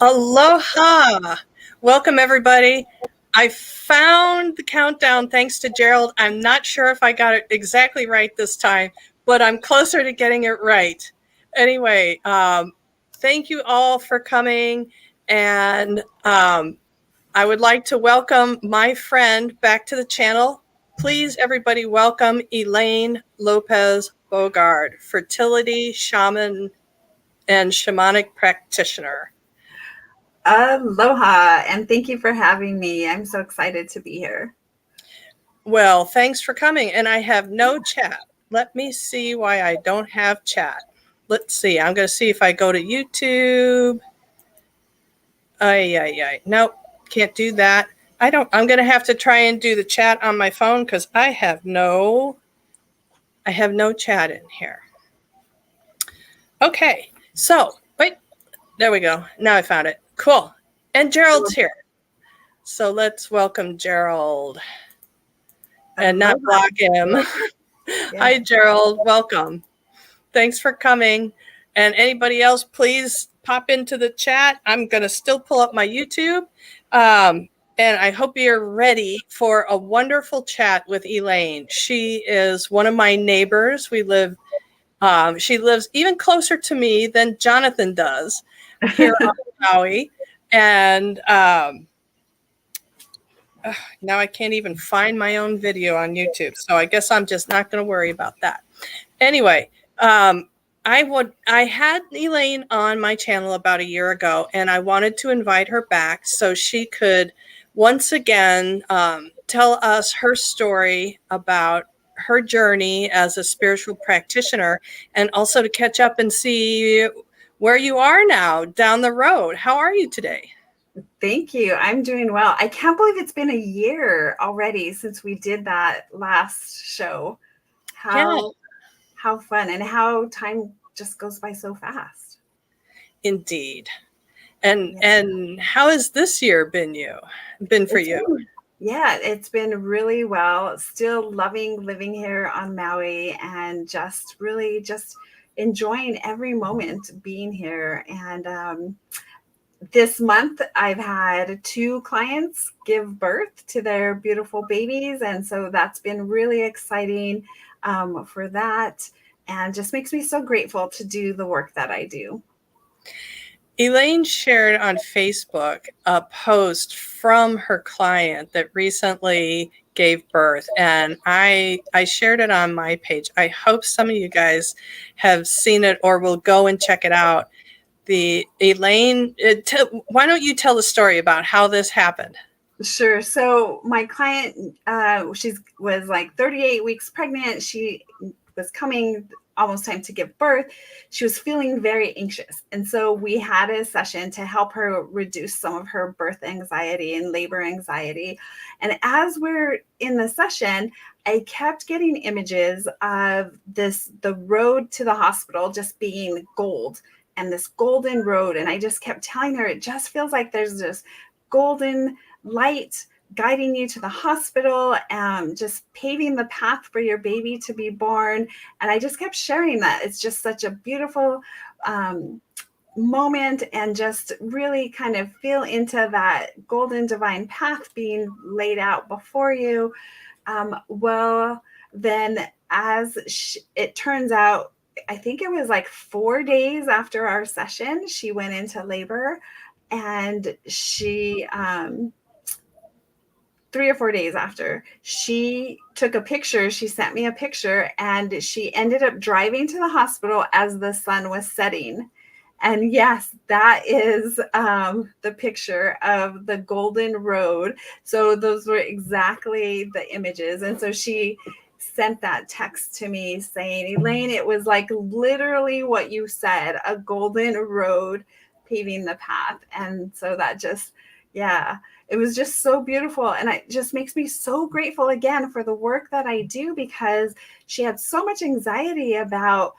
Aloha. Welcome, everybody. I found the countdown thanks to Gerald. I'm not sure if I got it exactly right this time, but I'm closer to getting it right. Anyway, thank you all for coming. And I would like to welcome my friend back to the channel. Please, everybody, welcome Elaine Lopez-Bogard, fertility shaman and shamanic practitioner. Aloha, and thank you for having me. I'm so excited to be here. Well, thanks for coming. And I have no chat. Let me see why I don't have chat. Let's see. I'm going to see if I go to YouTube. Nope, can't do that. I'm going to have to try and do the chat on my phone because I have no chat in here. Okay. So, wait, there we go. Now I found it. Cool. And Gerald's here. So let's welcome Gerald and not block him. Yeah. Hi, Gerald. Welcome. Thanks for coming. And anybody else, please pop into the chat. I'm going to still pull up my YouTube. And I hope you're ready for a wonderful chat with Elaine. She is one of my neighbors. She lives even closer to me than Jonathan does here on Maui. And now I can't even find my own video on YouTube. So I guess I'm just not going to worry about that. Anyway, I had Elaine on my channel about a year ago, and I wanted to invite her back so she could once again tell us her story about her journey as a spiritual practitioner, and also to catch up and see where you are now down the road. How are you today? Thank you. I'm doing well. I can't believe it's been a year already since we did that last show. How fun, and how time just goes by so fast. Indeed. And how has this year been for you? Yeah, it's been really well. Still loving living here on Maui, and just really just enjoying every moment being here. And this month I've had 2 clients give birth to their beautiful babies. And so that's been really exciting for that, and just makes me so grateful to do the work that I do. Elaine shared on Facebook a post from her client that recently gave birth, and I shared it on my page. I hope some of you guys have seen it or will go and check it out. Elaine, why don't you tell the story about how this happened? Sure. So my client, she was like 38 weeks pregnant. She was coming almost time to give birth. She was feeling very anxious. And so we had a session to help her reduce some of her birth anxiety and labor anxiety. And as we're in the session, I kept getting images of the road to the hospital just being gold, and this golden road. And I just kept telling her, it just feels like there's this golden light guiding you to the hospital, just paving the path for your baby to be born. And I just kept sharing that. It's just such a beautiful moment, and just really kind of feel into that golden divine path being laid out before you. Well, then it turns out, I think it was like 4 days after our session, she went into labor. And she 3 or 4 days after, she took a picture. She sent me a picture, and she ended up driving to the hospital as the sun was setting. And yes, that is the picture of the golden road. So those were exactly the images. And so she sent that text to me saying, Elaine, it was like literally what you said, a golden road paving the path. And so that just, it was just so beautiful. And it just makes me so grateful again for the work that I do, because she had so much anxiety about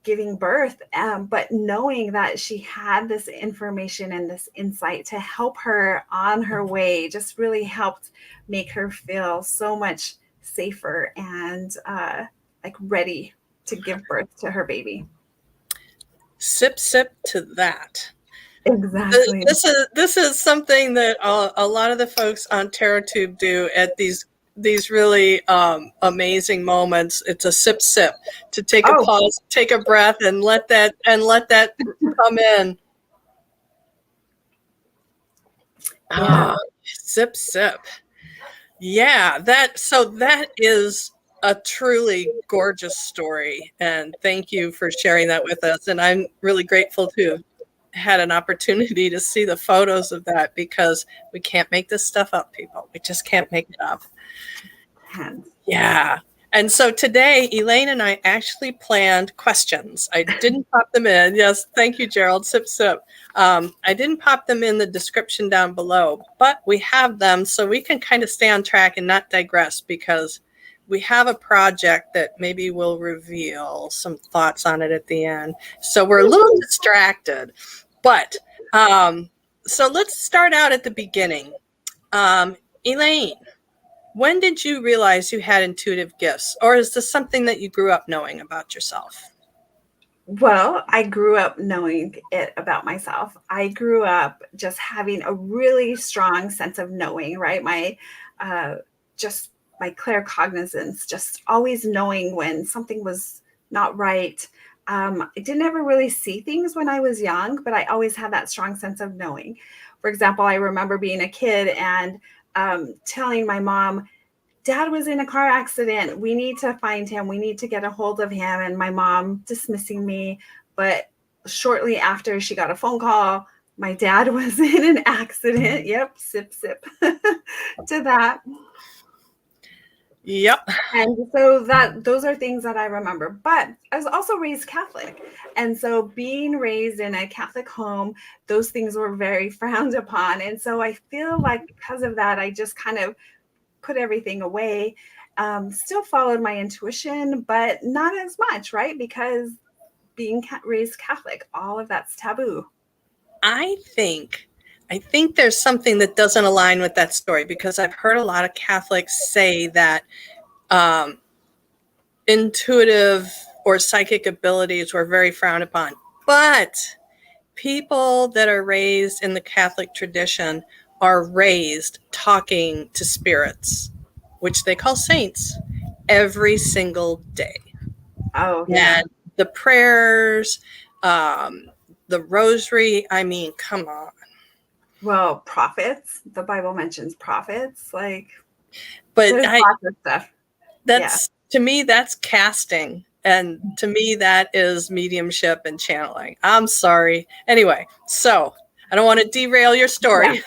giving birth, but knowing that she had this information and this insight to help her on her way just really helped make her feel so much safer and like ready to give birth to her baby. Sip to that. Exactly. This is something that a lot of the folks on TerraTube do at these really amazing moments. It's a sip sip to take a Oh, pause, take a breath, and let that come in. yeah. Ah, sip sip. Yeah, that is a truly gorgeous story, and thank you for sharing that with us. And I'm really grateful to have had an opportunity to see the photos of that, because we can't make this stuff up, people. We just can't make it up. Hands. Yeah. And so today, Elaine and I actually planned questions. I didn't pop them in. Yes, thank you, Gerald. Sip, sip. I didn't pop them in the description down below, but we have them so we can kind of stay on track and not digress, because we have a project that maybe we'll reveal some thoughts on it at the end. So we're a little distracted. But so let's start out at the beginning. Elaine, when did you realize you had intuitive gifts, or is this something that you grew up knowing about yourself? Well, I grew up knowing it about myself. I grew up just having a really strong sense of knowing, right? Uh, just my claircognizance, just always knowing when something was not right. I didn't ever really see things when I was young, but I always had that strong sense of knowing. For example, I remember being a kid and telling my mom, Dad was in a car accident. We need to find him. We need to get a hold of him. And my mom dismissing me. But shortly after, she got a phone call. My dad was in an accident. Yep, sip, sip to that. Yep. And so those are things that I remember. But I was also raised Catholic. And so being raised in a Catholic home, those things were very frowned upon. And so I feel like because of that, I just kind of put everything away. Still followed my intuition, but not as much, right? Because being raised Catholic, all of that's taboo. I think there's something that doesn't align with that story, because I've heard a lot of Catholics say that um, intuitive or psychic abilities were very frowned upon. But people that are raised in the Catholic tradition are raised talking to spirits, which they call saints, every single day. Oh, yeah. And the prayers, um, the rosary, I mean, come on. Well, prophets, the Bible mentions prophets. Like, But there's lots of stuff. Yeah. that's, to me, that's casting. And to me, that is mediumship and channeling. I'm sorry. Anyway, so I don't want to derail your story. Yeah.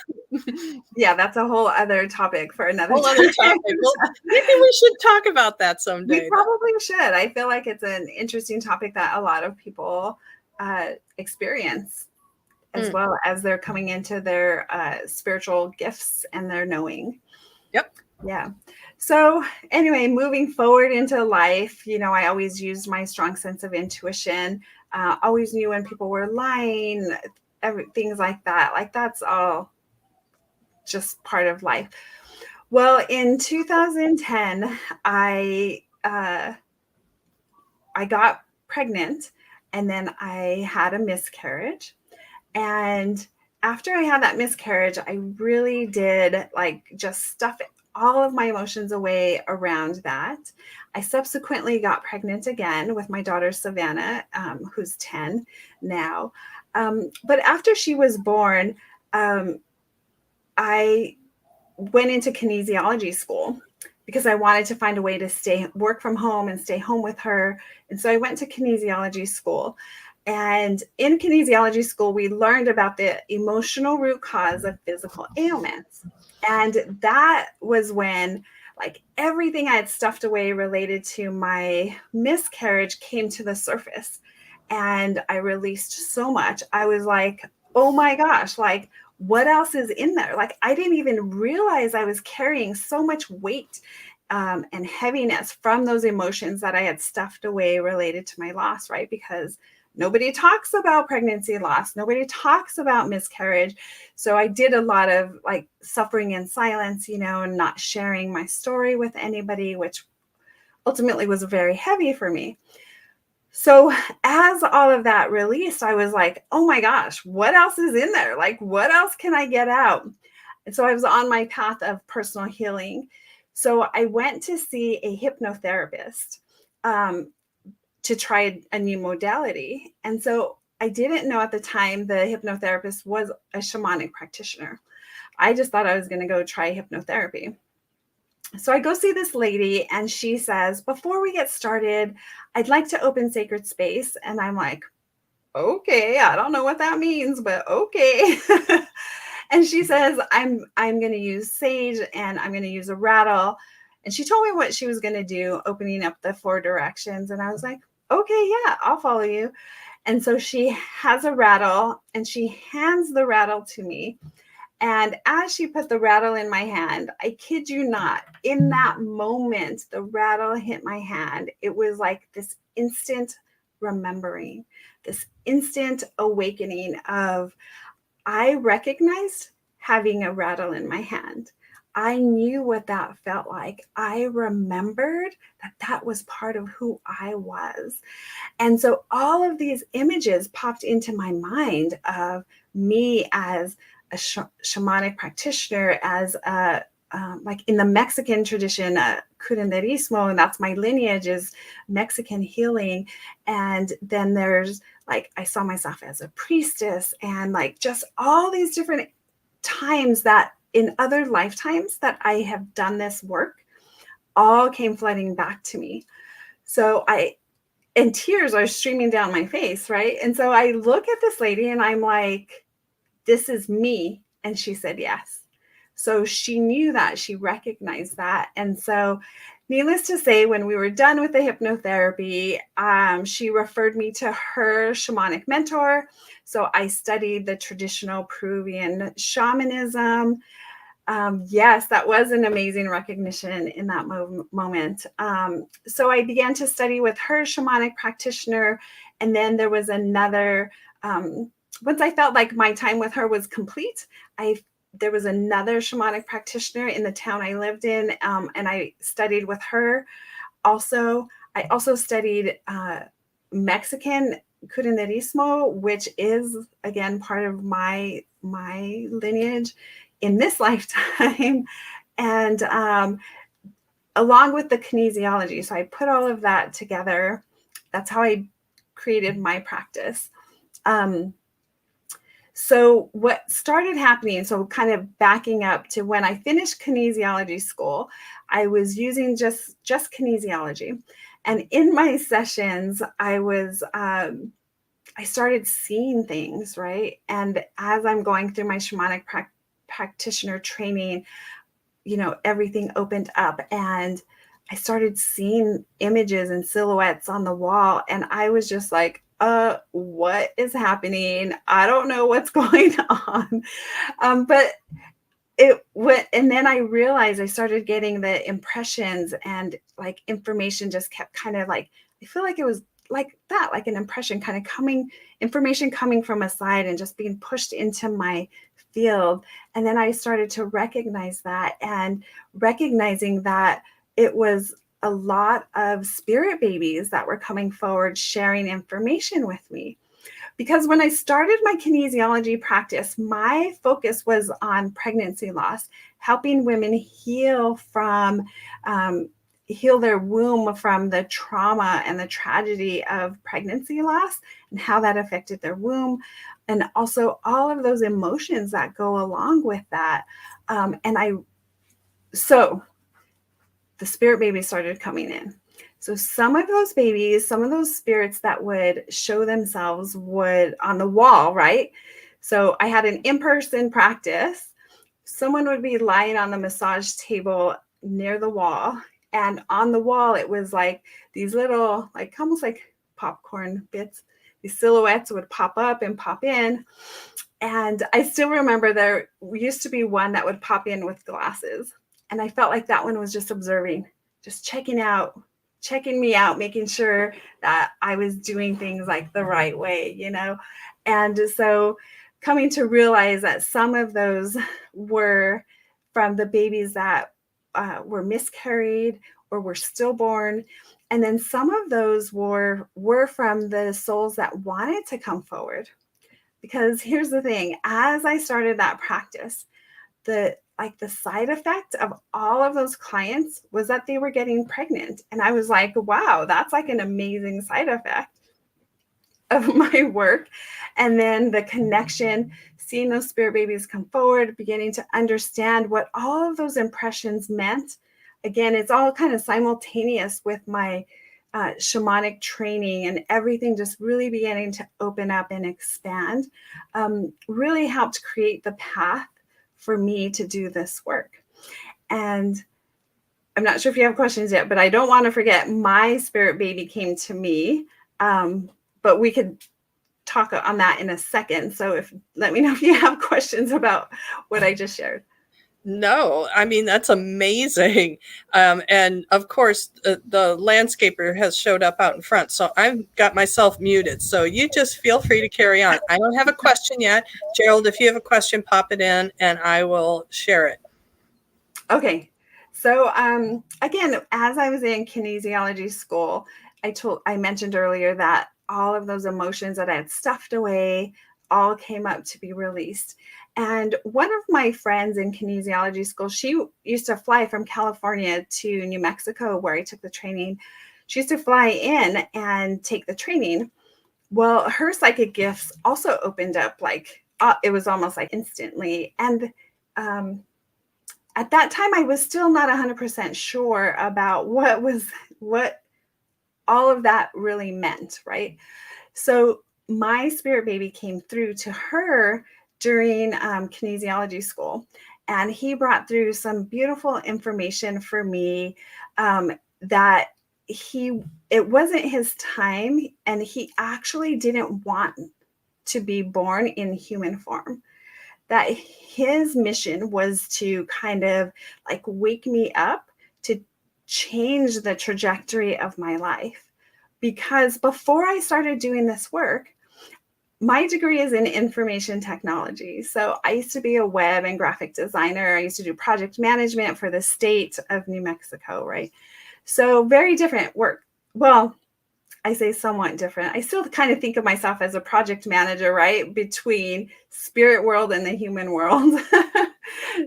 Yeah, that's a whole other topic for another Whole time. other topic. Well, maybe we should talk about that someday. We probably should. I feel like it's an interesting topic that a lot of people experience, as well as they're coming into their spiritual gifts and their knowing. Yep. Yeah. So anyway, moving forward into life, I always used my strong sense of intuition. Always knew when people were lying, things like that. Like, that's all just part of life. Well, in 2010, I got pregnant, and then I had a miscarriage. And after I had that miscarriage, I really did just stuff all of my emotions away around that. I subsequently got pregnant again with my daughter, Savannah, who's 10 now. But after she was born, I went into kinesiology school because I wanted to find a way to work from home and stay home with her. And so I went to kinesiology school. And in kinesiology school, we learned about the emotional root cause of physical ailments. And that was when everything I had stuffed away related to my miscarriage came to the surface. And I released so much. I was like, oh my gosh, what else is in there? I didn't even realize I was carrying so much weight and heaviness from those emotions that I had stuffed away related to my loss, right? Because nobody talks about pregnancy loss. Nobody talks about miscarriage. So I did a lot of suffering in silence, and not sharing my story with anybody, which ultimately was very heavy for me. So as all of that released, I was like, oh my gosh, what else is in there? Like, what else can I get out? And so I was on my path of personal healing. So I went to see a hypnotherapist um, to try a new modality. And so I didn't know at the time the hypnotherapist was a shamanic practitioner. I just thought I was going to go try hypnotherapy. So I go see this lady and she says, before we get started, I'd like to open sacred space. And I'm like, okay, I don't know what that means, but okay. And she says, I'm going to use sage and I'm going to use a rattle. And she told me what she was going to do, opening up the 4 directions. And I was like, okay, yeah, I'll follow you. And so she has a rattle and she hands the rattle to me. And as she put the rattle in my hand, I kid you not, in that moment, the rattle hit my hand. It was like this instant remembering, this instant awakening of, I recognized having a rattle in my hand. I knew what that felt like. I remembered that that was part of who I was. And so all of these images popped into my mind of me as a shamanic practitioner, as a like in the Mexican tradition, curanderismo, and that's my lineage, is Mexican healing. And then there's like, I saw myself as a priestess, and like just all these different times that in other lifetimes that I have done this work all came flooding back to me. So and tears are streaming down my face, right? And so I look at this lady and I'm like, this is me. And she said, yes. So she knew that, she recognized that. And so needless to say, when we were done with the hypnotherapy, she referred me to her shamanic mentor. So I studied the traditional Peruvian shamanism. Yes, that was an amazing recognition in that moment. So I began to study with her shamanic practitioner. And then there was another, once I felt like my time with her was complete, there was another shamanic practitioner in the town I lived in, and I studied with her. Also, I also studied Mexican curanderismo, which is again part of my lineage in this lifetime, and along with the kinesiology. So I put all of that together. That's how I created my practice. So what started happening, so kind of backing up to when I finished kinesiology school, I was using just kinesiology. And in my sessions, I started seeing things, right? And as I'm going through my shamanic practitioner training, you know, everything opened up and I started seeing images and silhouettes on the wall. And I was just like, what is happening? I don't know what's going on. But it went, and then I realized I started getting the impressions, and like information just kept kind of like, I feel like it was like that, like an impression kind of coming, information coming from a side and just being pushed into my field. And then I started to recognize that, and recognizing that it was a lot of spirit babies that were coming forward, sharing information with me. Because when I started my kinesiology practice, my focus was on pregnancy loss, helping women heal from, heal their womb from the trauma and the tragedy of pregnancy loss and how that affected their womb. And also all of those emotions that go along with that. So the spirit babies started coming in. So some of those babies, some of those spirits that would show themselves would on the wall, right? So I had an in-person practice. Someone would be lying on the massage table near the wall. And on the wall, it was like these little, like almost like popcorn bits. These silhouettes would pop up and pop in. And I still remember there used to be one that would pop in with glasses. And I felt like that one was just observing, just checking me out, making sure that I was doing things like the right way, you know? And so coming to realize that some of those were from the babies that were miscarried or were stillborn. And then some of those were from the souls that wanted to come forward. Because here's the thing, as I started that practice, the side effect of all of those clients was that they were getting pregnant. And I was like, wow, that's like an amazing side effect of my work. And then the connection, seeing those spirit babies come forward, beginning to understand what all of those impressions meant. Again, it's all kind of simultaneous with my shamanic training, and everything just really beginning to open up and expand, really helped create the path for me to do this work. And I'm not sure if you have questions yet, but I don't want to forget my spirit baby came to me. But we could talk on that in a second. So let me know if you have questions about what I just shared. No, I mean, that's amazing. And of course, the landscaper has showed up out in front. So I've got myself muted. So you just feel free to carry on. I don't have a question yet. Gerald, if you have a question, pop it in and I will share it. Okay. So again, as I was in kinesiology school, I mentioned earlier that all of those emotions that I had stuffed away all came up to be released. And one of my friends in kinesiology school, she used to fly from California to New Mexico, where I took the training. She used to fly in and take the training. Well, her psychic gifts also opened up, like it was almost like instantly. And at that time, I was still not 100% sure about what all of that really meant, right? So my spirit baby came through to her during kinesiology school, and he brought through some beautiful information for me, that it wasn't his time, and he actually didn't want to be born in human form. That his mission was to kind of like wake me up to change the trajectory of my life. Because before I started doing this work, my degree is in information technology. So I used to be a web and graphic designer. I used to do project management for the state of New Mexico, right? So very different work. Well, I say somewhat different. I still kind of think of myself as a project manager, right? Between spirit world and the human world.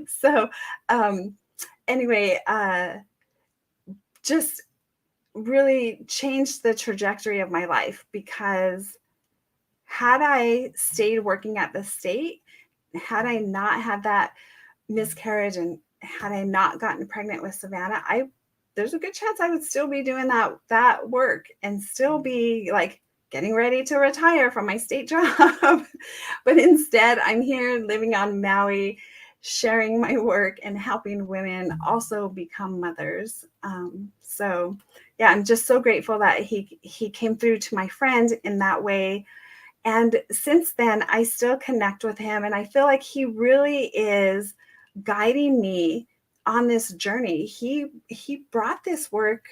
So anyway, just really changed the trajectory of my life, because had I stayed working at the state, had I not had that miscarriage, and had I not gotten pregnant with Savannah, there's a good chance I would still be doing that work and still be like getting ready to retire from my state job. But instead, I'm here living on Maui, sharing my work and helping women also become mothers. So yeah, I'm just so grateful that he came through to my friend in that way. And since then, I still connect with him, and I feel like he really is guiding me on this journey. He brought this work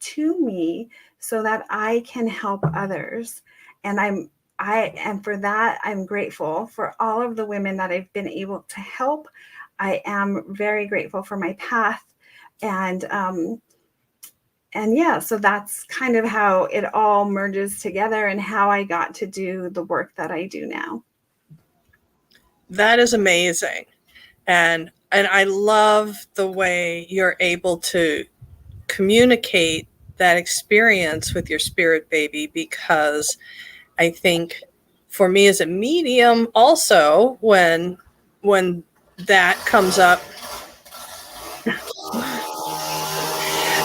to me so that I can help others. And for that, I'm grateful for all of the women that I've been able to help. I am very grateful for my path. And yeah, so that's kind of how it all merges together and how I got to do the work that I do now. That is amazing. And I love the way you're able to communicate that experience with your spirit baby, because I think for me as a medium also, when that comes up,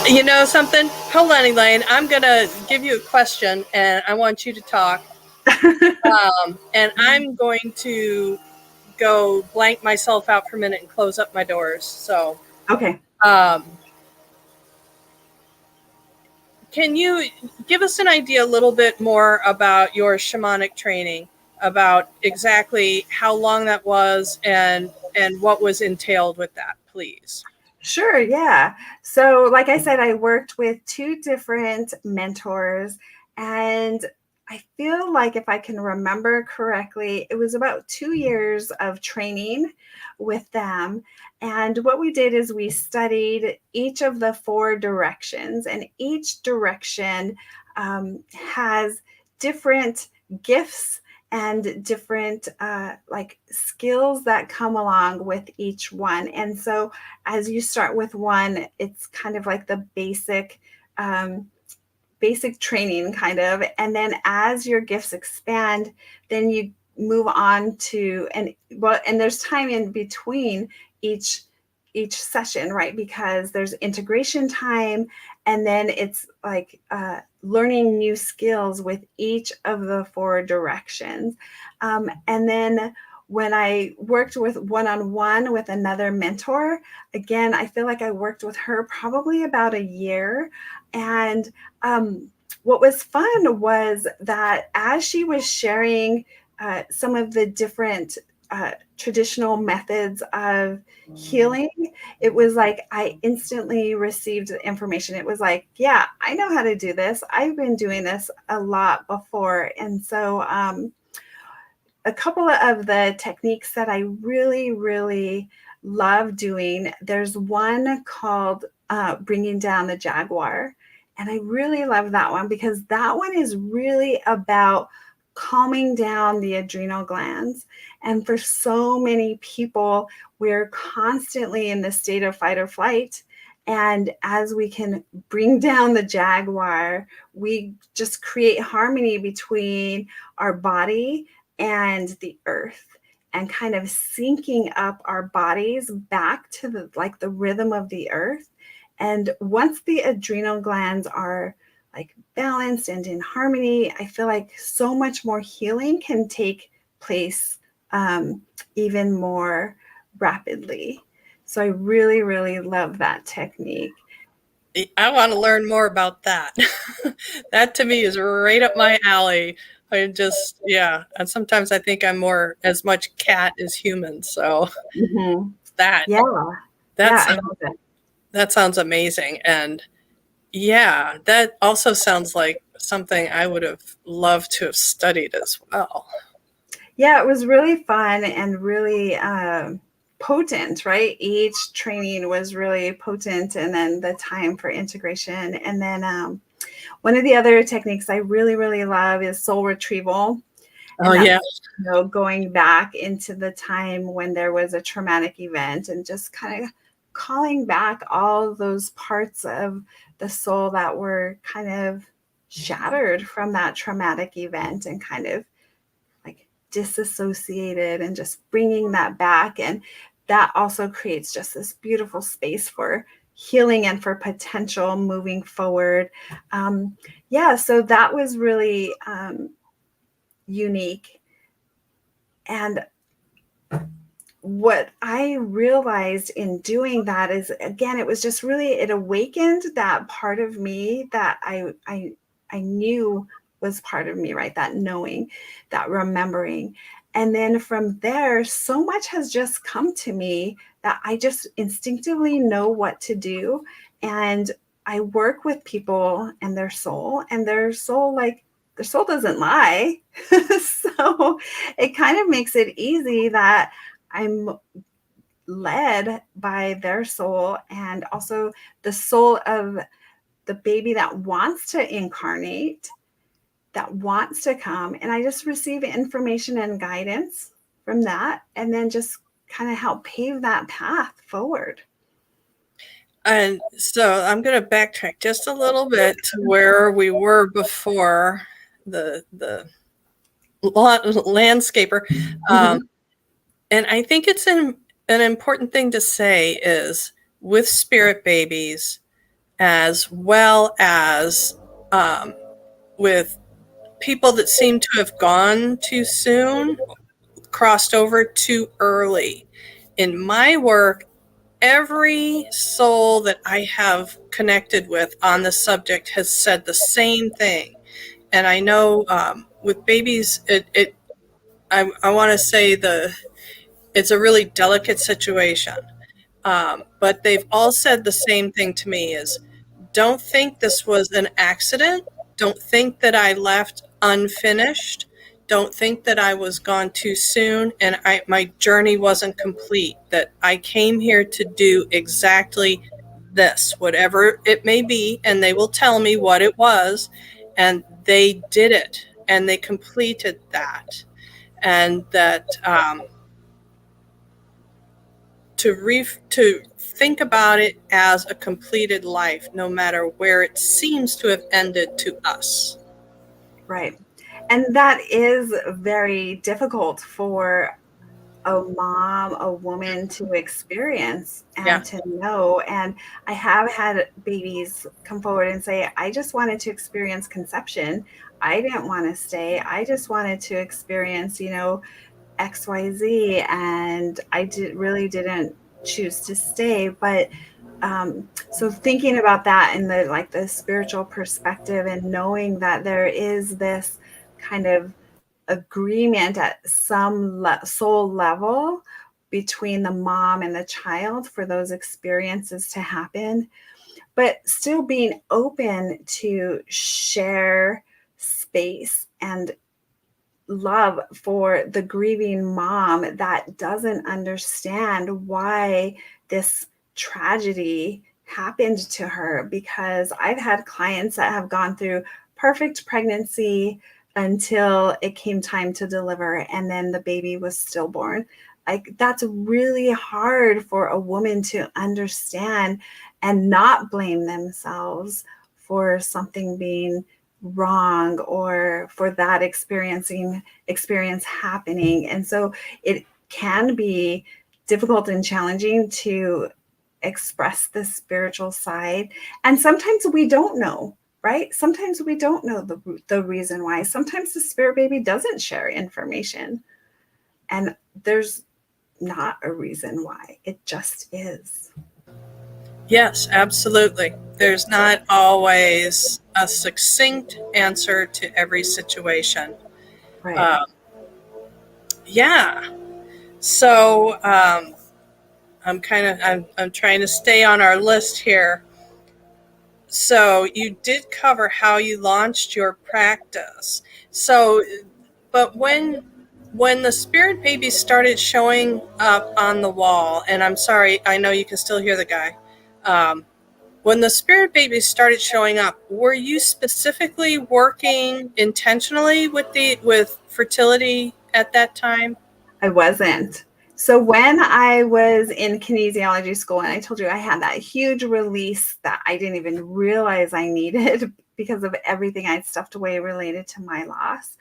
you know something? Hold on, Elaine. I'm going to give you a question and I want you to talk. And I'm going to go blank myself out for a minute and close up my doors. So, okay. Can you give us an idea a little bit more about your shamanic training, about exactly how long that was and what was entailed with that, please? Sure, yeah. So like I said, I worked with 2 different mentors, and I feel like if I can remember correctly, it was about 2 years of training with them. And what we did is we studied each of the 4 directions, and each direction has different gifts and different like skills that come along with each one. And so as you start with one, it's kind of like the basic training kind of, and then as your gifts expand, then you move on to, and there's time in between each session, right? Because there's integration time, and then it's like learning new skills with each of the 4 directions. And then when I worked with one-on-one with another mentor, again, I feel like I worked with her probably about a year. And what was fun was that as she was sharing some of the different traditional methods of healing, it was like I instantly received the information. It was like, yeah, I know how to do this. I've been doing this a lot before. And so a couple of the techniques that I really, really love doing, there's one called bringing down the jaguar. And I really love that one because that one is really about calming down the adrenal glands. And for so many people, we're constantly in the state of fight or flight. And as we can bring down the jaguar, we just create harmony between our body and the earth, and kind of syncing up our bodies back to the rhythm of the earth. And once the adrenal glands are like balanced and in harmony, I feel like so much more healing can take place even more rapidly. So I really, really love that technique. I want to learn more about that. That to me is right up my alley. I just, yeah. And sometimes I think I'm more as much cat as human. So Mm-hmm. that, Yeah. that's, I love it. that sounds amazing. And yeah, that also sounds like something I would have loved to have studied as well. Yeah, it was really fun and really potent, right? Each training was really potent, and then the time for integration. And then one of the other techniques I really, really love is soul retrieval. Oh, And that's, yeah. going back into the time when there was a traumatic event and just kind of calling back all those parts of the soul that were kind of shattered from that traumatic event and kind of like disassociated, and just bringing that back. And that also creates just this beautiful space for healing and for potential moving forward. Yeah, so that was really unique. And what I realized in doing that is, again, it was just really, it awakened that part of me that I knew was part of me, right? That knowing, that remembering. And then from there, so much has just come to me that I just instinctively know what to do. And I work with people and their soul, like their soul doesn't lie. So it kind of makes it easy that I'm led by their soul, and also the soul of the baby that wants to incarnate, that wants to come. And I just receive information and guidance from that, and then just kind of help pave that path forward. And so I'm going to backtrack just a little bit to where we were before the landscaper. And I think it's an important thing to say is with spirit babies, as well as with people that seem to have gone too soon, crossed over too early. In my work, every soul that I have connected with on the subject has said the same thing. And I know with babies, I want to say it's a really delicate situation. But they've all said the same thing to me is, don't think this was an accident. Don't think that I left unfinished. Don't think that I was gone too soon and my journey wasn't complete, that I came here to do exactly this, whatever it may be, and they will tell me what it was, and they did it and they completed that. And that to think about it as a completed life, no matter where it seems to have ended to us. Right. And that is very difficult for a mom, a woman to experience Yeah. and to know. And I have had babies come forward and say, I just wanted to experience conception. I didn't want to stay. I just wanted to experience, XYZ. And really didn't choose to stay. But so thinking about that in the spiritual perspective and knowing that there is this kind of agreement at some soul level between the mom and the child for those experiences to happen, but still being open to share space and love for the grieving mom that doesn't understand why this tragedy happened to her. Because I've had clients that have gone through perfect pregnancy until it came time to deliver, and then the baby was stillborn. Like, that's really hard for a woman to understand and not blame themselves for something being wrong or for that experience happening. And so it can be difficult and challenging to express the spiritual side. And sometimes we don't know, right? Sometimes we don't know the reason why. Sometimes the spirit baby doesn't share information, and there's not a reason why. It just is. Yes, absolutely. There's not always a succinct answer to every situation. Right. Um, yeah. So I'm trying to stay on our list here. So you did cover how you launched your practice. So, but when the spirit baby started showing up on the wall, and I'm sorry, I know you can still hear the guy. When the spirit babies started showing up, were you specifically working intentionally with fertility at that time? I wasn't. So when I was in kinesiology school, and I told you I had that huge release that I didn't even realize I needed because of everything I'd stuffed away related to my loss,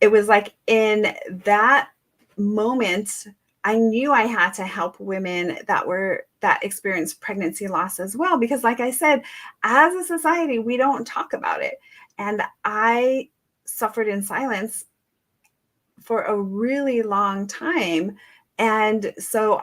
it was like in that moment, I knew I had to help women that experienced pregnancy loss as well. Because like I said, as a society, we don't talk about it. And I suffered in silence for a really long time. And so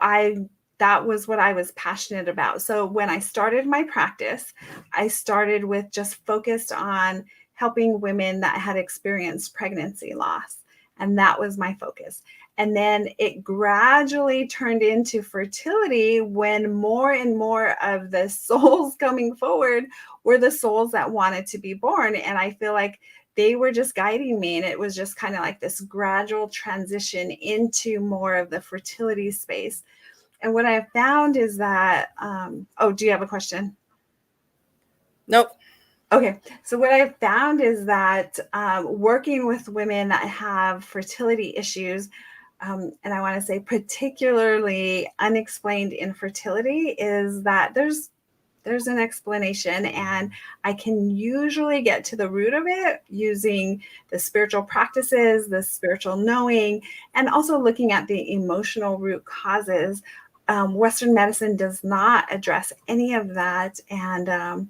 that was what I was passionate about. So when I started my practice, I started with just focused on helping women that had experienced pregnancy loss. And that was my focus. And then it gradually turned into fertility when more and more of the souls coming forward were the souls that wanted to be born. And I feel like they were just guiding me. And it was just kind of like this gradual transition into more of the fertility space. And what I found is that, do you have a question? Nope. Okay. So what I found is that working with women that have fertility issues, and I want to say particularly unexplained infertility, is that there's an explanation, and I can usually get to the root of it using the spiritual practices, the spiritual knowing, and also looking at the emotional root causes. Western medicine does not address any of that. And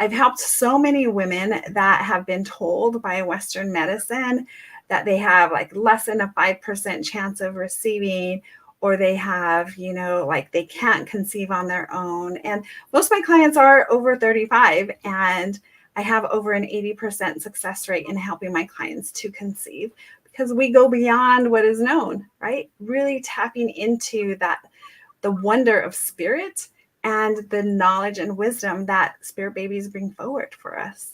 I've helped so many women that have been told by Western medicine that they have like less than a 5% chance of receiving, or they have, like they can't conceive on their own. And most of my clients are over 35, and I have over an 80% success rate in helping my clients to conceive, because we go beyond what is known, right? Really tapping into that, the wonder of spirit and the knowledge and wisdom that spirit babies bring forward for us.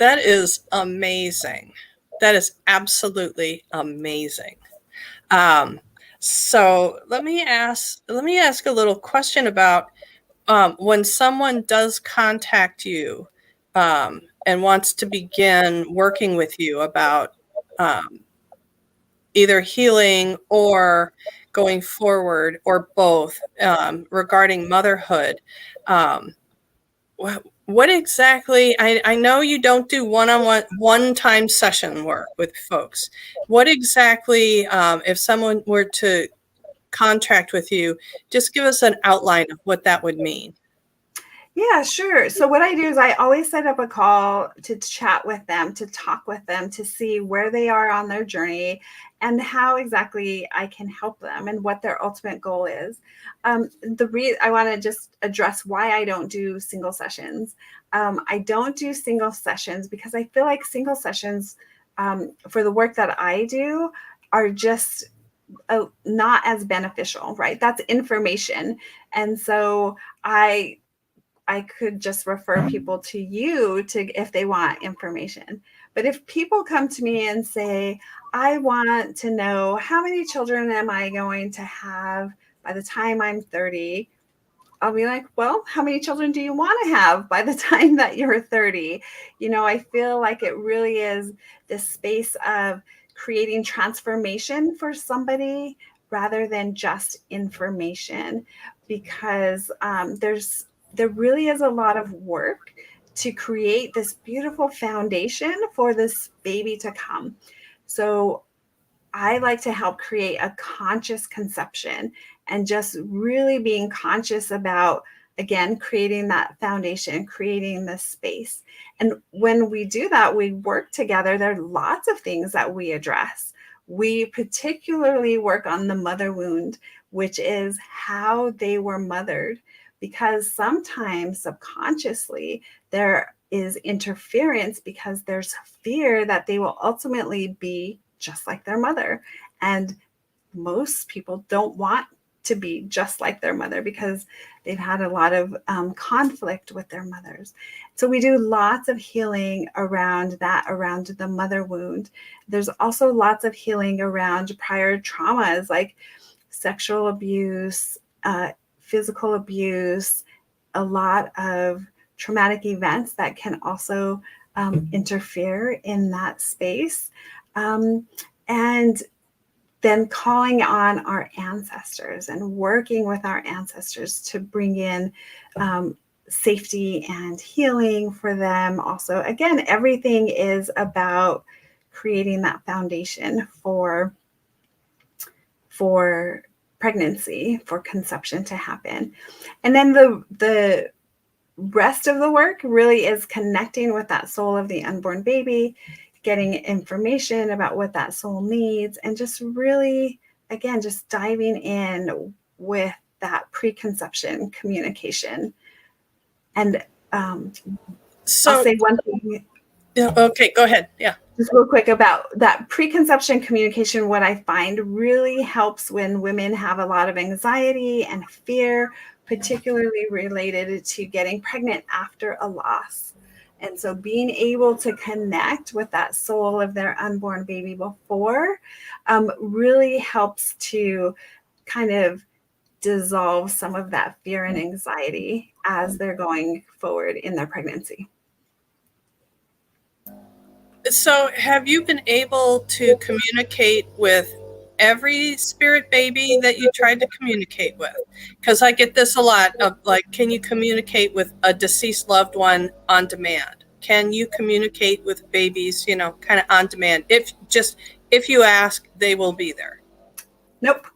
That is amazing. That is absolutely amazing. So let me ask a little question about when someone does contact you and wants to begin working with you about either healing or going forward or both regarding motherhood. What exactly, I know you don't do one-time session work with folks. What exactly, if someone were to contract with you, just give us an outline of what that would mean. Yeah, sure. So what I do is I always set up a call to chat with them, to talk with them, to see where they are on their journey and how exactly I can help them and what their ultimate goal is. I want to just address why I don't do single sessions. I don't do single sessions because I feel like single sessions for the work that I do are just not as beneficial, right? That's information. And so I could just refer people to you to if they want information. But if people come to me and say, I want to know how many children am I going to have by the time I'm 30, I'll be like, well, how many children do you want to have by the time that you're 30? I feel like it really is this space of creating transformation for somebody rather than just information, because there really is a lot of work to create this beautiful foundation for this baby to come. So I like to help create a conscious conception and just really being conscious about, again, creating that foundation, creating this space. And when we do that, we work together. There are lots of things that we address. We particularly work on the mother wound, which is how they were mothered, because sometimes subconsciously there is interference because there's fear that they will ultimately be just like their mother. And most people don't want to be just like their mother because they've had a lot of conflict with their mothers. So we do lots of healing around that, around the mother wound. There's also lots of healing around prior traumas like sexual abuse, physical abuse, a lot of traumatic events that can also interfere in that space. And then calling on our ancestors and working with our ancestors to bring in safety and healing for them. Also, again, everything is about creating that foundation for pregnancy, for conception to happen. And then the rest of the work really is connecting with that soul of the unborn baby, getting information about what that soul needs, and just really, again, just diving in with that preconception communication. And I'll say one thing. Okay, go ahead. Yeah. Just real quick about that preconception communication. What I find really helps when women have a lot of anxiety and fear, particularly related to getting pregnant after a loss. And so being able to connect with that soul of their unborn baby before really helps to kind of dissolve some of that fear and anxiety as they're going forward in their pregnancy. So have you been able to communicate with every spirit baby that you tried to communicate with? Because I get this a lot of like, can you communicate with a deceased loved one on demand? Can you communicate with babies, kind of on demand? If you ask, they will be there. Nope.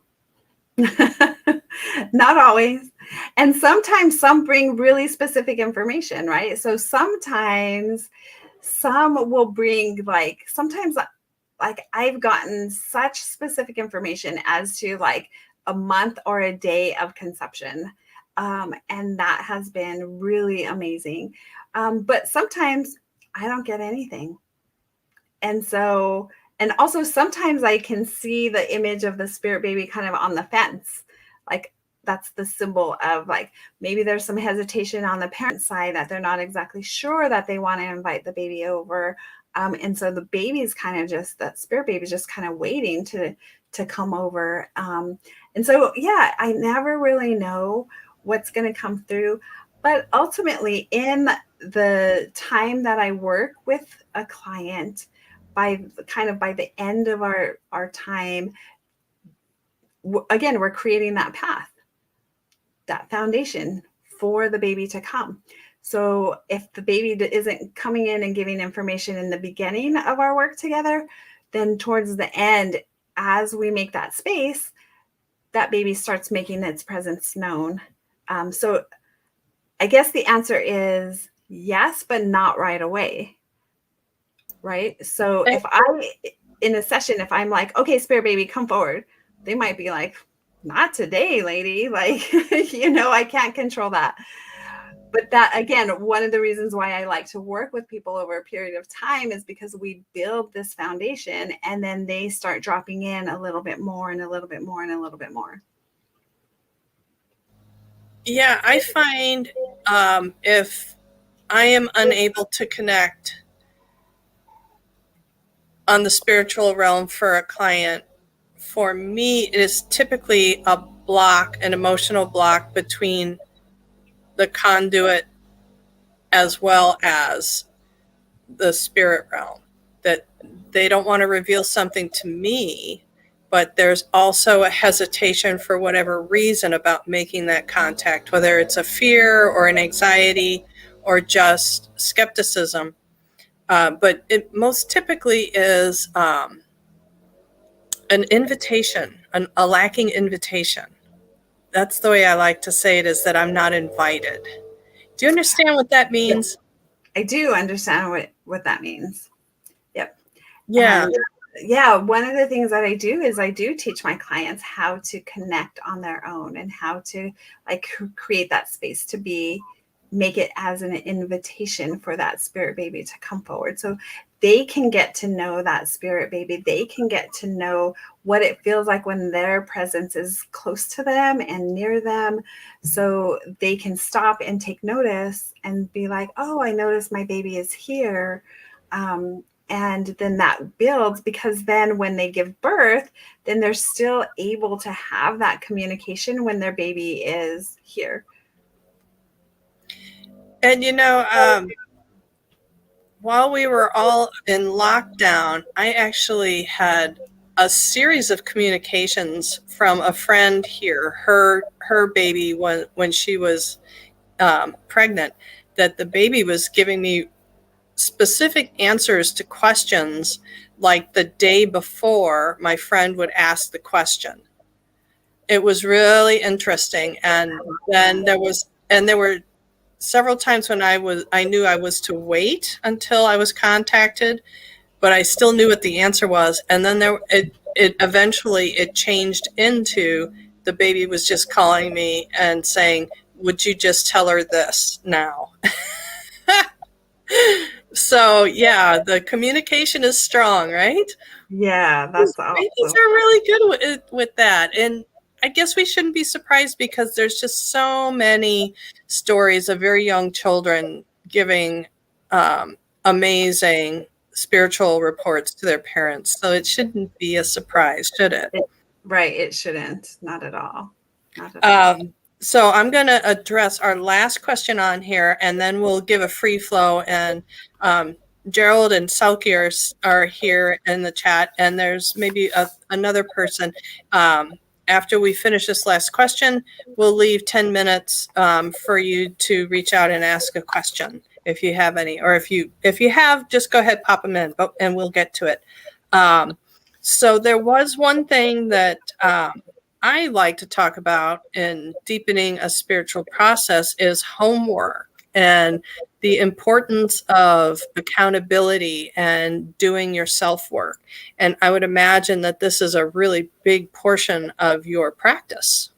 Not always. And sometimes some bring really specific information, right? So sometimes some will bring sometimes I've gotten such specific information as to like a month or a day of conception. And that has been really amazing. But sometimes I don't get anything. And also sometimes I can see the image of the spirit baby kind of on the fence, like that's the symbol of like, maybe there's some hesitation on the parent side that they're not exactly sure that they want to invite the baby over. And so the baby's kind of just, that spirit baby is just kind of waiting to come over. And so, yeah, I never really know what's going to come through. But ultimately, in the time that I work with a client, by the end of our time, again, we're creating that path, that foundation for the baby to come. So if the baby isn't coming in and giving information in the beginning of our work together, then towards the end, as we make that space, that baby starts making its presence known. So I guess the answer is yes, but not right away. Right? So if in a session, if I'm like, okay, spirit baby, come forward, they might be like, not today, lady. Like, I can't control that. But that, again, one of the reasons why I like to work with people over a period of time is because we build this foundation, and then they start dropping in a little bit more and a little bit more and a little bit more. Yeah, I find if I am unable to connect on the spiritual realm for a client, for me, it is typically a block, an emotional block between the conduit as well as the spirit realm, that they don't want to reveal something to me, but there's also a hesitation for whatever reason about making that contact, whether it's a fear or an anxiety or just skepticism. But it most typically is an invitation, a lacking invitation. That's the way I like to say it, is that I'm not invited. Do you understand what that means? I do understand what that means. Yep. Yeah. And yeah, one of the things that I do is I do teach my clients how to connect on their own and how to like create that space to make it as an invitation for that spirit baby to come forward. So they can get to know that spirit baby. They can get to know what it feels like when their presence is close to them and near them. So they can stop and take notice and be like, oh, I noticed my baby is here. And then that builds, because then when they give birth, then they're still able to have that communication when their baby is here. And while we were all in lockdown, I actually had a series of communications from a friend here. Her baby, when she was pregnant, that the baby was giving me specific answers to questions, like the day before my friend would ask the question. It was really interesting. And then there were several times when I knew I was to wait until I was contacted, but I still knew what the answer was. And then it eventually changed into the baby was just calling me and saying, would you just tell her this now? So yeah, the communication is strong, right? Yeah, that's awesome. Babies are really good with that. And I guess we shouldn't be surprised, because there's just so many stories of very young children giving amazing spiritual reports to their parents. So it shouldn't be a surprise, should it? Right. It shouldn't. Not at all. Not at all. So I'm going to address our last question on here, and then we'll give a free flow. And Gerald and Selkie are here in the chat, and there's maybe another person. After we finish this last question, we'll leave 10 minutes for you to reach out and ask a question if you have any, or if you have, just go ahead, pop them in, and we'll get to it. So there was one thing that I like to talk about in deepening a spiritual process is homework, and the importance of accountability and doing your self-work. And I would imagine that this is a really big portion of your practice.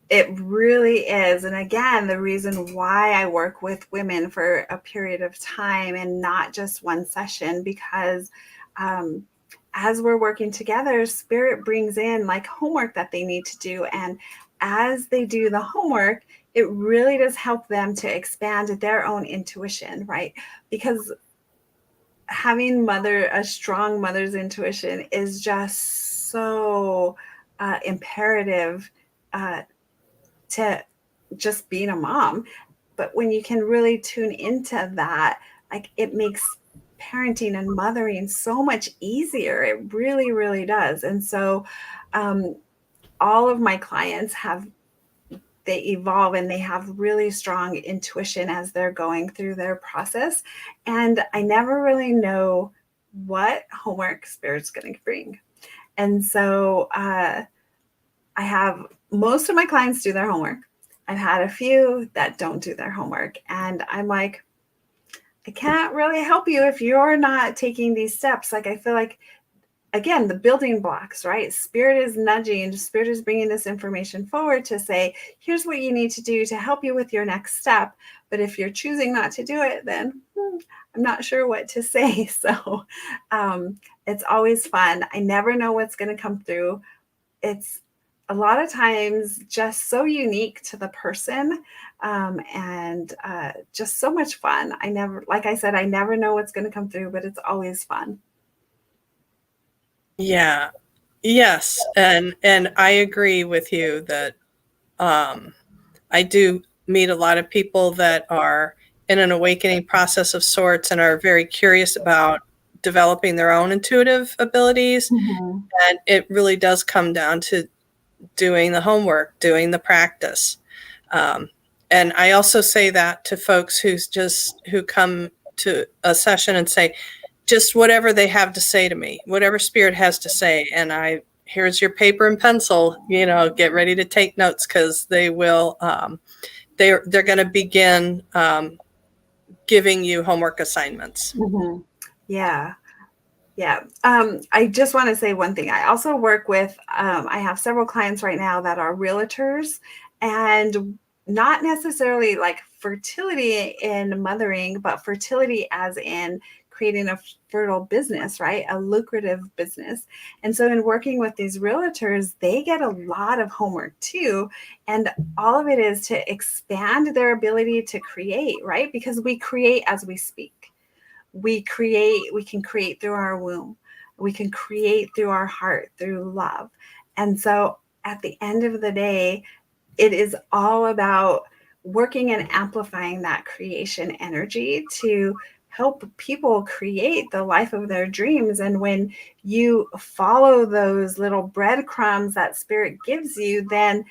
It really is. And again, the reason why I work with women for a period of time and not just one session, because as we're working together, spirit brings in like homework that they need to do. And as they do the homework, it really does help them to expand their own intuition, right? Because having a strong mother's intuition is just so imperative to just being a mom. But when you can really tune into that, like, it makes parenting and mothering so much easier. It really, really does. And so all of my clients they evolve and they have really strong intuition as they're going through their process. And I never really know what homework spirit's going to bring. And so I have most of my clients do their homework. I've had a few that don't do their homework. And I'm like, I can't really help you if you're not taking these steps. Like, I feel like, again, the building blocks, right? Spirit is nudging, spirit is bringing this information forward to say, here's what you need to do to help you with your next step. But if you're choosing not to do it, then I'm not sure what to say. So it's always fun. I never know what's going to come through. It's a lot of times just so unique to the person, and just so much fun. Like I said, I never know what's going to come through, but it's always fun. Yeah. Yes. And I agree with you that I do meet a lot of people that are in an awakening process of sorts and are very curious about developing their own intuitive abilities. Mm-hmm. And it really does come down to doing the homework, doing the practice. And I also say that to folks who come to a session and say, just whatever they have to say to me, whatever spirit has to say. And here's your paper and pencil, get ready to take notes, because they will, they're going to begin giving you homework assignments. Mm-hmm. Yeah. Yeah. I just want to say one thing. I also work with, I have several clients right now that are realtors, and not necessarily like fertility in mothering, but fertility as in creating a fertile business, right? A lucrative business. And so in working with these realtors, they get a lot of homework too. And all of it is to expand their ability to create, right? Because we create as we speak. We can create through our womb. We can create through our heart, through love. And so at the end of the day, it is all about working and amplifying that creation energy to help people create the life of their dreams. And when you follow those little breadcrumbs that spirit gives you, then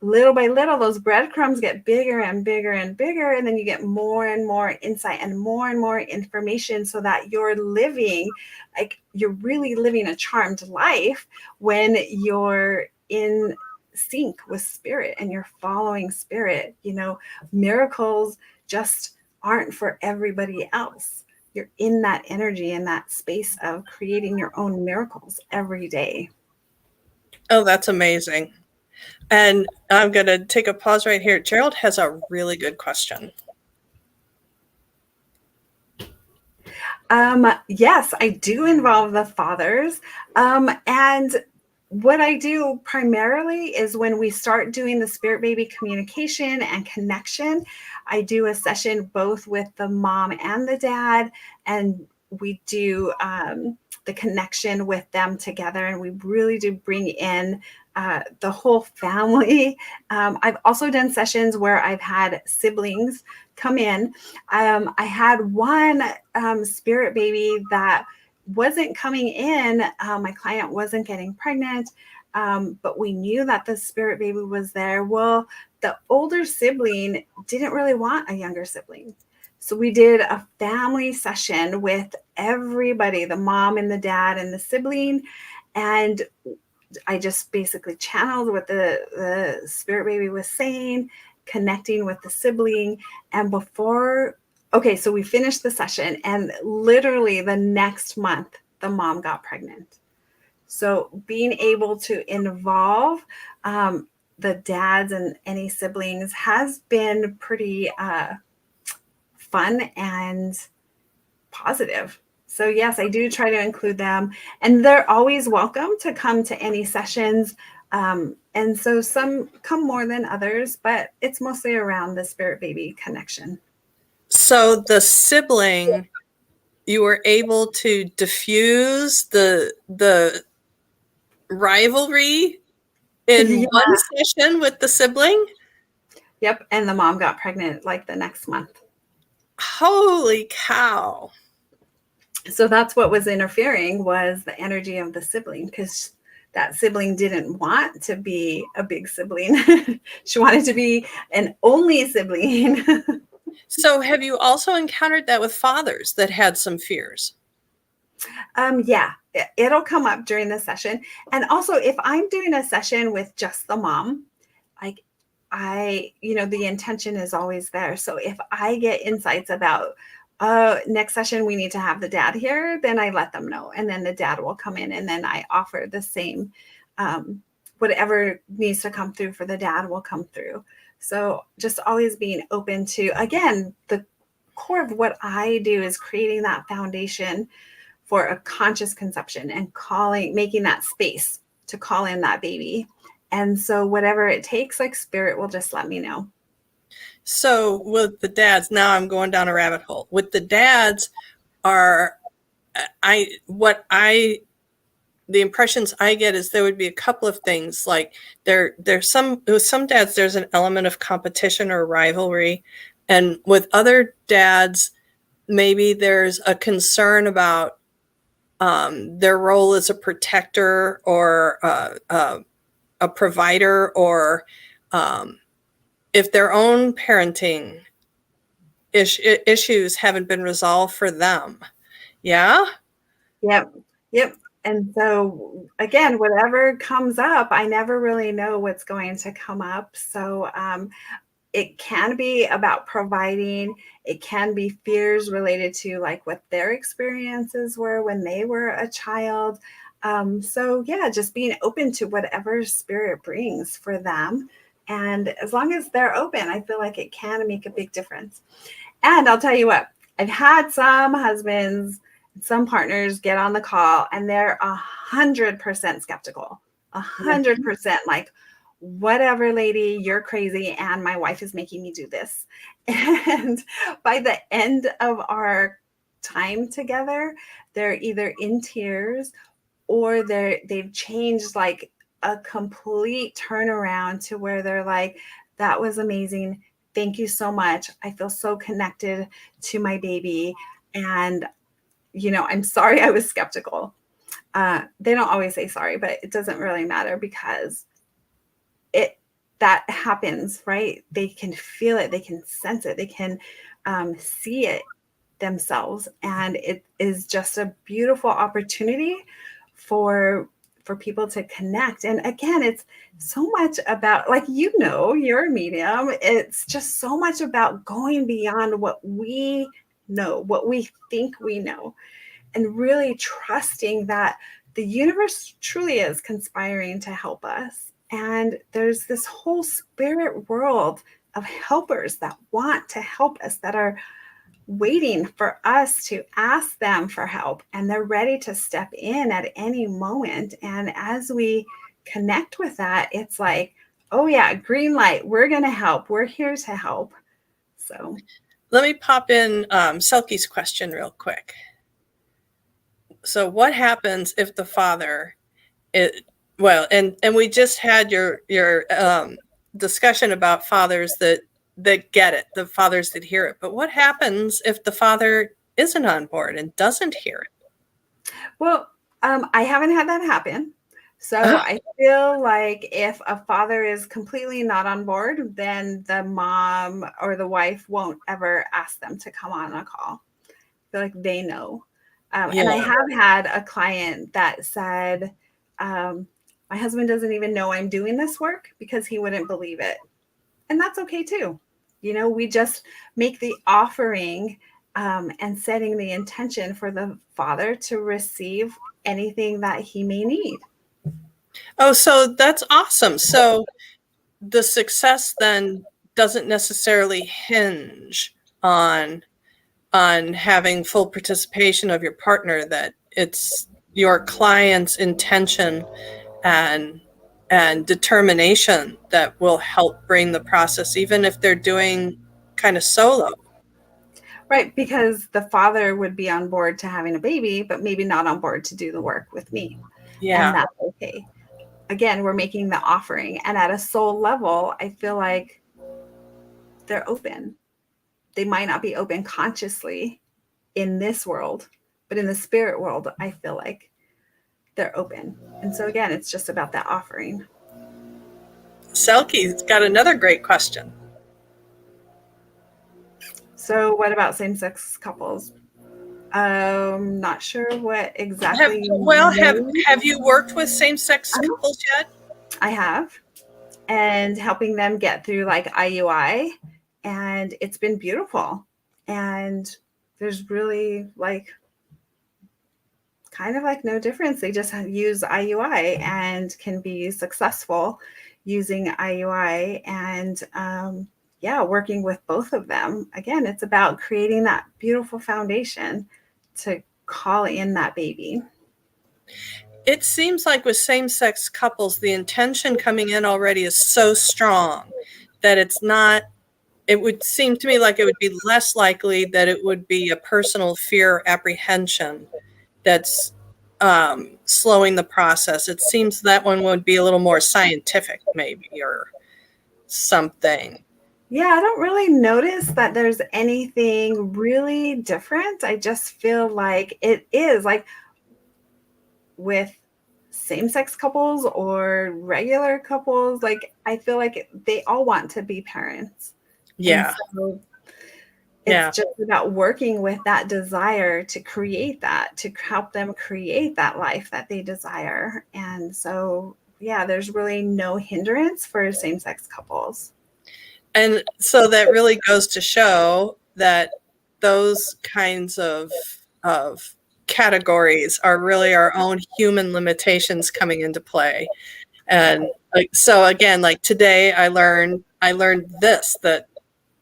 little by little, those breadcrumbs get bigger and bigger and bigger. And then you get more and more insight and more information, so that you're really living a charmed life when you're in sync with spirit and you're following spirit. Miracles just aren't for everybody else. You're in that energy, in that space of creating your own miracles every day. Oh, that's amazing. And I'm going to take a pause right here. Gerald has a really good question. Yes, I do involve the fathers. And what I do primarily is when we start doing the spirit baby communication and connection, I do a session both with the mom and the dad, and we do the connection with them together. And we really do bring in the whole family. I've also done sessions where I've had siblings come in. I had one spirit baby that wasn't coming in. My client wasn't getting pregnant, but we knew that the spirit baby was there. Well, the older sibling didn't really want a younger sibling. So we did a family session with everybody, the mom and the dad and the sibling. And I just basically channeled what the spirit baby was saying, connecting with the sibling. And so we finished the session, and literally the next month, the mom got pregnant. So being able to involve the dads and any siblings has been pretty fun and positive. So yes, I do try to include them, and they're always welcome to come to any sessions. And so some come more than others, but it's mostly around the spirit baby connection. So the sibling, you were able to diffuse the rivalry in Yeah. one session with the sibling? Yep. And the mom got pregnant like the next month. Holy cow. So that's what was interfering, was the energy of the sibling, because that sibling didn't want to be a big sibling. She wanted to be an only sibling. So have you also encountered that with fathers that had some fears? Yeah, it'll come up during the session. And also, if I'm doing a session with just the mom, like the intention is always there. So if I get insights about, next session, we need to have the dad here, then I let them know. And then the dad will come in, and then I offer the same, whatever needs to come through for the dad will come through. So just always being open to, again, the core of what I do is creating that foundation for a conscious conception and making that space to call in that baby. And so whatever it takes, like spirit will just let me know. So with the dads, now I'm going down a rabbit hole. With the dads, the impressions I get is there would be a couple of things, like there's with some dads there's an element of competition or rivalry, and with other dads maybe there's a concern about their role as a protector or a provider, or if their own parenting issues haven't been resolved for them. Yeah. Yep. Yep. And so again, whatever comes up, I never really know what's going to come up. So it can be about providing. It can be fears related to like what their experiences were when they were a child. So yeah, just being open to whatever spirit brings for them. And as long as they're open, I feel like it can make a big difference. And I'll tell you what, I've had some husbands, some partners get on the call and they're 100% skeptical, 100% like, whatever, lady, you're crazy. And my wife is making me do this. And by the end of our time together, they're either in tears or they've changed, like a complete turnaround to where they're like, that was amazing. Thank you so much. I feel so connected to my baby. And, I'm sorry I was skeptical. They don't always say sorry, but it doesn't really matter because that happens, right? They can feel it. They can sense it. They can see it themselves. And it is just a beautiful opportunity for people to connect. And again, it's so much about, like, you're a medium. It's just so much about going beyond what we know, what we think we know, and really trusting that the universe truly is conspiring to help us. And there's this whole spirit world of helpers that want to help us, that are waiting for us to ask them for help, and they're ready to step in at any moment. And as we connect with that, it's like, oh yeah, green light, we're going to help. We're here to help. So let me pop in Selkie's question real quick. So what happens if the father and we just had your discussion about fathers that get it, the fathers that hear it, but what happens if the father isn't on board and doesn't hear it? Well, I haven't had that happen. So I feel like if a father is completely not on board, then the mom or the wife won't ever ask them to come on a call. I feel like they know. And I have had a client that said, my husband doesn't even know I'm doing this work because he wouldn't believe it. And that's okay too. We just make the offering and setting the intention for the father to receive anything that he may need. Oh, so that's awesome. So the success then doesn't necessarily hinge on on having full participation of your partner, that it's your client's intention and determination that will help bring the process, even if they're doing kind of solo. Right, because the father would be on board to having a baby, but maybe not on board to do the work with me. Yeah. And that's okay. Again, we're making the offering. And at a soul level, I feel like they're open. They might not be open consciously in this world, but in the spirit world, I feel like they're open. And so again, it's just about that offering. Selkie's got another great question. So what about same-sex couples? Not sure what exactly. Have you worked with same-sex couples yet? I have, and helping them get through like IUI, and it's been beautiful. And there's really like kind of like no difference. They just use IUI and can be successful using IUI. And working with both of them. Again, it's about creating that beautiful foundation to call in that baby. It seems like with same-sex couples, the intention coming in already is so strong that it's not, it would seem to me like it would be less likely that it would be a personal fear or apprehension that's slowing the process. It seems that one would be a little more scientific, maybe, or something. Yeah, I don't really notice that there's anything really different. I just feel like it is like with same-sex couples or regular couples, like I feel like they all want to be parents. Yeah. And so it's just about working with that desire to create that, to help them create that life that they desire. And so, yeah, there's really no hindrance for same-sex couples. And so that really goes to show that those kinds of categories are really our own human limitations coming into play. And like, so again, like today I learned this, that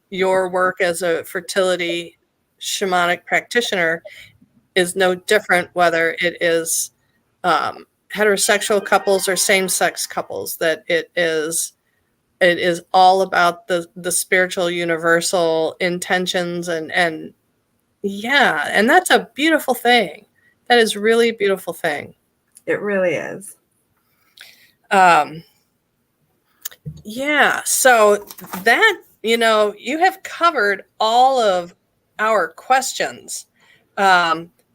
your work as a fertility shamanic practitioner is no different whether it is heterosexual couples or same-sex couples, that it is all about the spiritual universal intentions and yeah, and that's a beautiful thing. That is really a beautiful thing. It really is. Yeah, so that, you have covered all of our questions.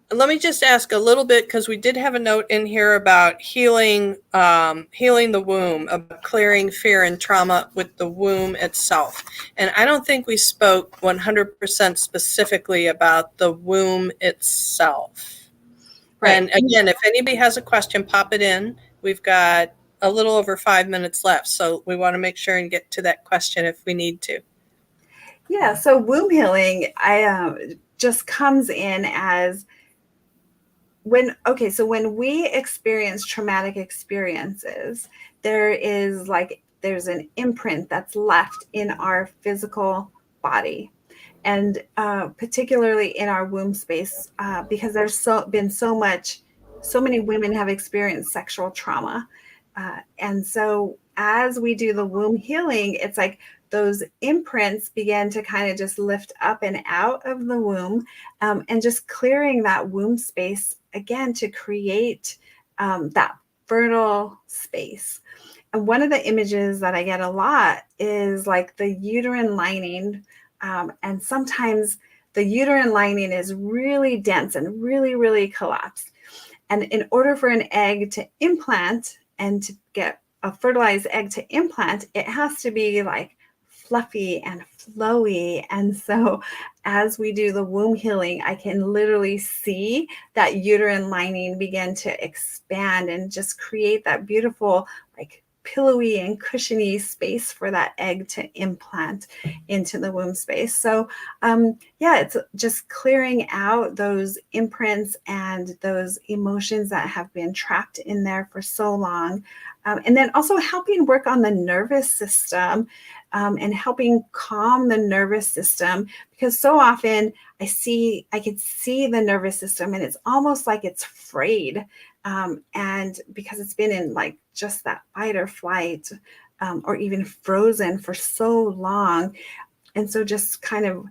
Let me just ask a little bit, because we did have a note in here about healing the womb, about clearing fear and trauma with the womb itself. And I don't think we spoke 100% specifically about the womb itself. Right. And again, if anybody has a question, pop it in. We've got a little over 5 minutes left, so we want to make sure and get to that question if we need to. Yeah, so womb healing, just comes in as when we experience traumatic experiences, there's an imprint that's left in our physical body, and particularly in our womb space, because there's been so many women have experienced sexual trauma. And so as we do the womb healing, it's like those imprints begin to kind of just lift up and out of the womb, and just clearing that womb space again to create that fertile space. And one of the images that I get a lot is like the uterine lining. And sometimes the uterine lining is really dense and really, really collapsed. And in order for an egg to implant and to get a fertilized egg to implant, it has to be like fluffy and flowy. And so as we do the womb healing, I can literally see that uterine lining begin to expand and just create that beautiful like pillowy and cushiony space for that egg to implant into the womb space. So yeah, it's just clearing out those imprints and those emotions that have been trapped in there for so long. And then also helping work on the nervous system and helping calm the nervous system, because so often I could see the nervous system and it's almost like it's frayed. And because it's been in like just that fight or flight or even frozen for so long. And so just kind of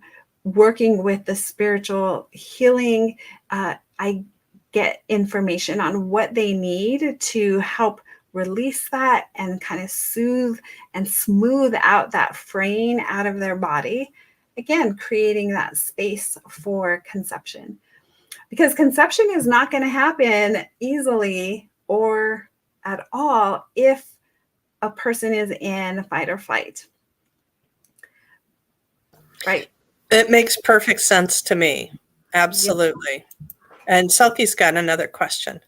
working with the spiritual healing, I get information on what they need to help release that and kind of soothe and smooth out that fraying out of their body. Again, creating that space for conception. Because conception is not going to happen easily or at all if a person is in fight or flight. Right. It makes perfect sense to me. Absolutely. Yep. And Selkie's got another question.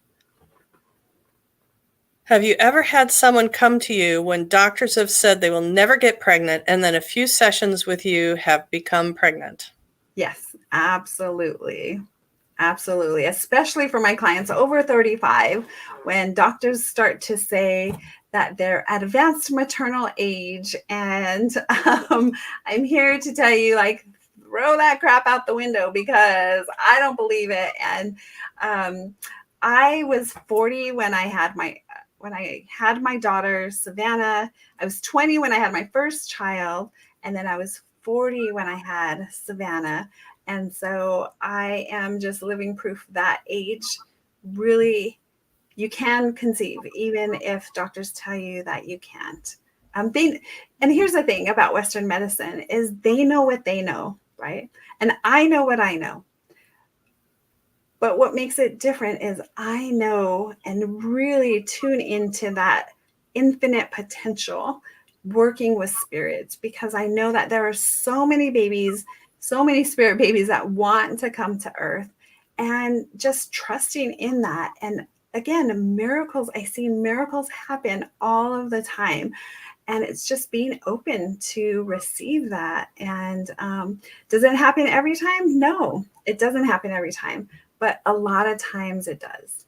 Have you ever had someone come to you when doctors have said they will never get pregnant and then a few sessions with you have become pregnant? Yes, absolutely. Absolutely. Especially for my clients over 35, when doctors start to say that they're at advanced maternal age. And I'm here to tell you, like, throw that crap out the window because I don't believe it. And I was 40 when I had my daughter, Savannah. I was 20 when I had my first child. And then I was 40 when I had Savannah. And so I am just living proof that age really, you can conceive, even if doctors tell you that you can't. And here's the thing about Western medicine is they know what they know, right? And I know what I know. But what makes it different is I know and really tune into that infinite potential working with spirits, because I know that there are so many babies, so many spirit babies that want to come to earth, and just trusting in that. And again, miracles, I see miracles happen all of the time. And it's just being open to receive that. And does it happen every time? No, it doesn't happen every time. But a lot of times it does.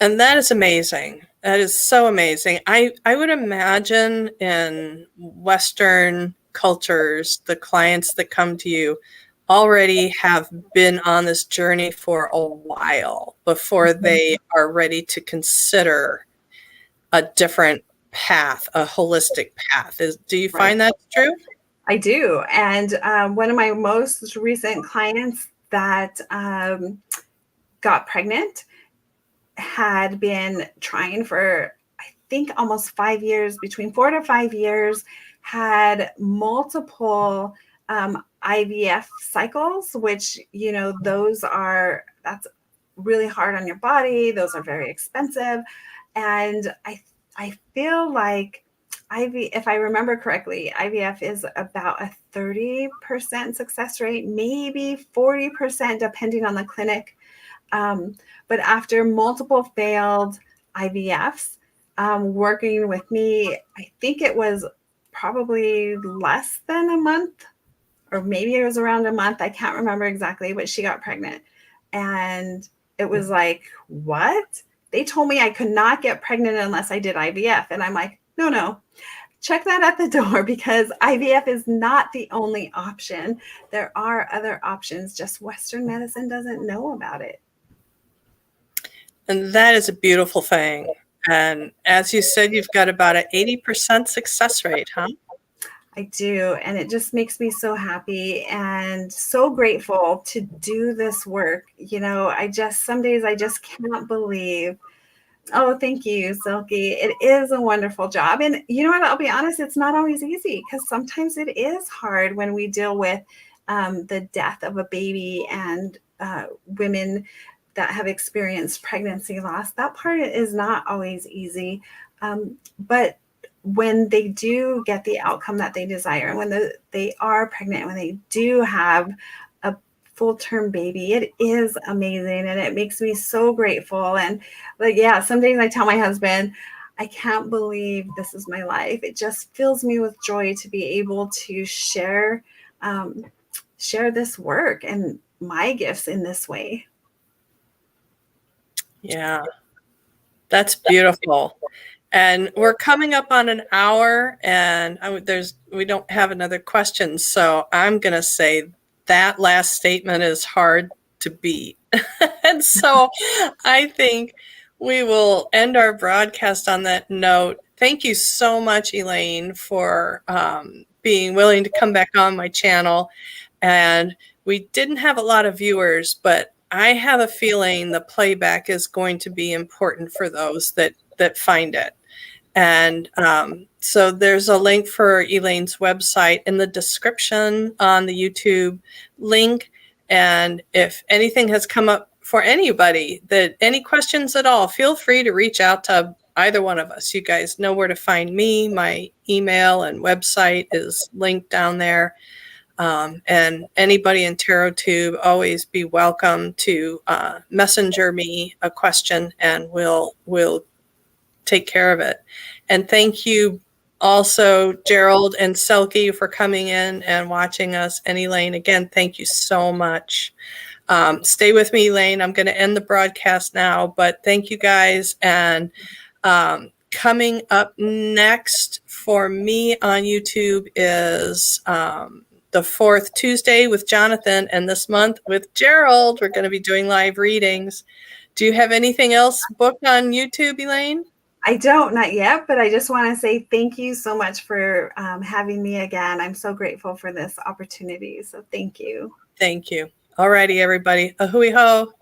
And that is amazing. That is so amazing. I would imagine in Western cultures, the clients that come to you already have been on this journey for a while before they are ready to consider a different path, a holistic path. Do you find that true? I do. And one of my most recent clients that got pregnant had been trying for, I think, almost 5 years, between 4 to 5 years, had multiple IVF cycles, which, you know, that's really hard on your body. Those are very expensive. And I feel like if I remember correctly, IVF is about a 30% success rate, maybe 40%, depending on the clinic. But after multiple failed IVFs, working with me, I think it was probably less than a month, or maybe it was around a month. I can't remember exactly, but she got pregnant. And it was like, what? They told me I could not get pregnant unless I did IVF. And I'm like, no, check that at the door, because IVF is not the only option. There are other options, just Western medicine doesn't know about it. And that is a beautiful thing. And as you said, you've got about an 80% success rate, huh? I do. And it just makes me so happy and so grateful to do this work. You know, some days I just can't believe. Oh, thank you, Silky. It is a wonderful job. And you know what? I'll be honest, it's not always easy, because sometimes it is hard when we deal with the death of a baby and women that have experienced pregnancy loss. That part is not always easy. But when they do get the outcome that they desire, and when they are pregnant, when they do have a full-term baby, it is amazing. And it makes me so grateful. And like, yeah, some days I tell my husband, I can't believe this is my life. It just fills me with joy to be able to share this work and my gifts in this way. Yeah, that's beautiful. And we're coming up on an hour, and we don't have another question. So I'm going to say that last statement is hard to beat. And so I think we will end our broadcast on that note. Thank you so much, Elaine, for being willing to come back on my channel. And we didn't have a lot of viewers, but I have a feeling the playback is going to be important for those that find it. And so there's a link for Elaine's website in the description on the YouTube link. And if anything has come up for anybody, any questions at all, feel free to reach out to either one of us. You guys know where to find me. My email and website is linked down there. And anybody in TarotTube, always be welcome to messenger me a question, and we'll take care of it. And thank you also, Gerald and Selkie, for coming in and watching us. And Elaine, again, thank you so much. Stay with me, Elaine. I'm going to end the broadcast now, but thank you guys. And coming up next for me on YouTube is the 4th Tuesday with Jonathan, and this month with Gerald. We're going to be doing live readings. Do you have anything else booked on YouTube, Elaine? I don't, not yet, but I just want to say thank you so much for having me again. I'm so grateful for this opportunity. So thank you. Thank you. All righty, everybody. A hui ho.